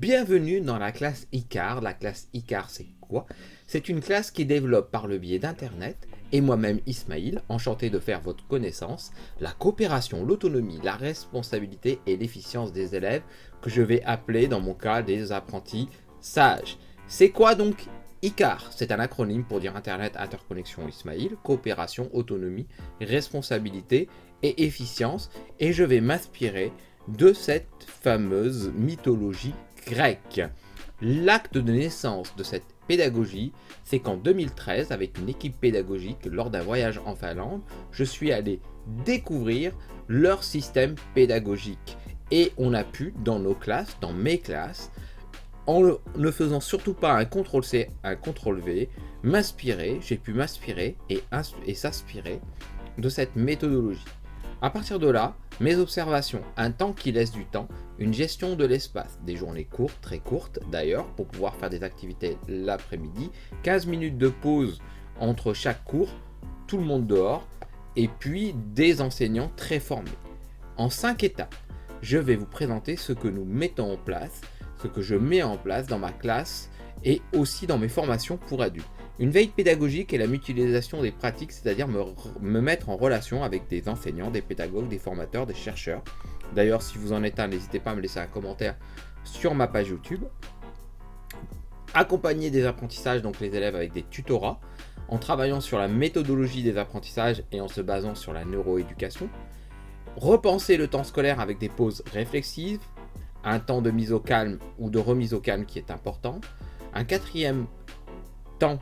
Bienvenue dans la classe ICAR. La classe ICAR, c'est quoi? C'est une classe qui développe par le biais d'Internet, et moi-même Ismaïl, enchanté de faire votre connaissance, la coopération, l'autonomie, la responsabilité et l'efficience des élèves, que je vais appeler dans mon cas des apprentis sages. C'est quoi donc ICAR? C'est un acronyme pour dire Internet, interconnexion Ismaïl, coopération, autonomie, responsabilité et efficience, et je vais m'inspirer de cette fameuse mythologie grecque. L'acte de naissance de cette pédagogie, c'est qu'en 2013, avec une équipe pédagogique, lors d'un voyage en Finlande, je suis allé découvrir leur système pédagogique. Et on a pu, dans nos classes, dans mes classes, en ne faisant surtout pas un CTRL-C, un CTRL-V, j'ai pu m'inspirer et s'inspirer de cette méthodologie. À partir de là, mes observations, un temps qui laisse du temps, une gestion de l'espace, des journées courtes, très courtes d'ailleurs, pour pouvoir faire des activités l'après-midi, 15 minutes de pause entre chaque cours, tout le monde dehors, et puis des enseignants très formés. En 5 étapes, je vais vous présenter ce que nous mettons en place, ce que je mets en place dans ma classe et aussi dans mes formations pour adultes. Une veille pédagogique est la mutualisation des pratiques, c'est-à-dire me mettre en relation avec des enseignants, des pédagogues, des formateurs, des chercheurs. D'ailleurs, si vous en êtes un, n'hésitez pas à me laisser un commentaire sur ma page YouTube. Accompagner des apprentissages, donc les élèves avec des tutorats, en travaillant sur la méthodologie des apprentissages et en se basant sur la neuroéducation. Repenser le temps scolaire avec des pauses réflexives, un temps de mise au calme ou de remise au calme qui est important. Un quatrième temps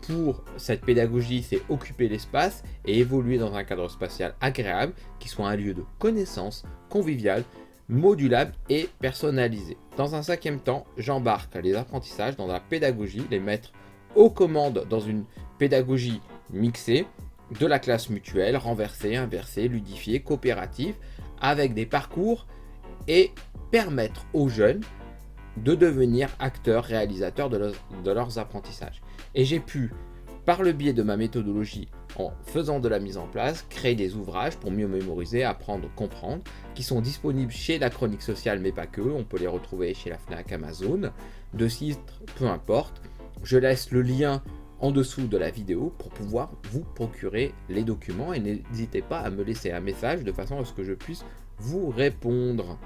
pour cette pédagogie, c'est occuper l'espace et évoluer dans un cadre spatial agréable qui soit un lieu de connaissance convivial, modulable et personnalisé. Dans un 5e temps, j'embarque les apprentissages dans la pédagogie, les mettre aux commandes dans une pédagogie mixée, de la classe mutuelle, renversée, inversée, ludifiée, coopérative, avec des parcours et permettre aux jeunes de devenir acteurs, réalisateurs de leurs apprentissages. Et j'ai pu, par le biais de ma méthodologie, en faisant de la mise en place, créer des ouvrages pour mieux mémoriser, apprendre, comprendre, qui sont disponibles chez la Chronique Sociale, mais pas que. On peut les retrouver chez la Fnac, Amazon, de site, peu importe. Je laisse le lien en dessous de la vidéo pour pouvoir vous procurer les documents et n'hésitez pas à me laisser un message de façon à ce que je puisse vous répondre.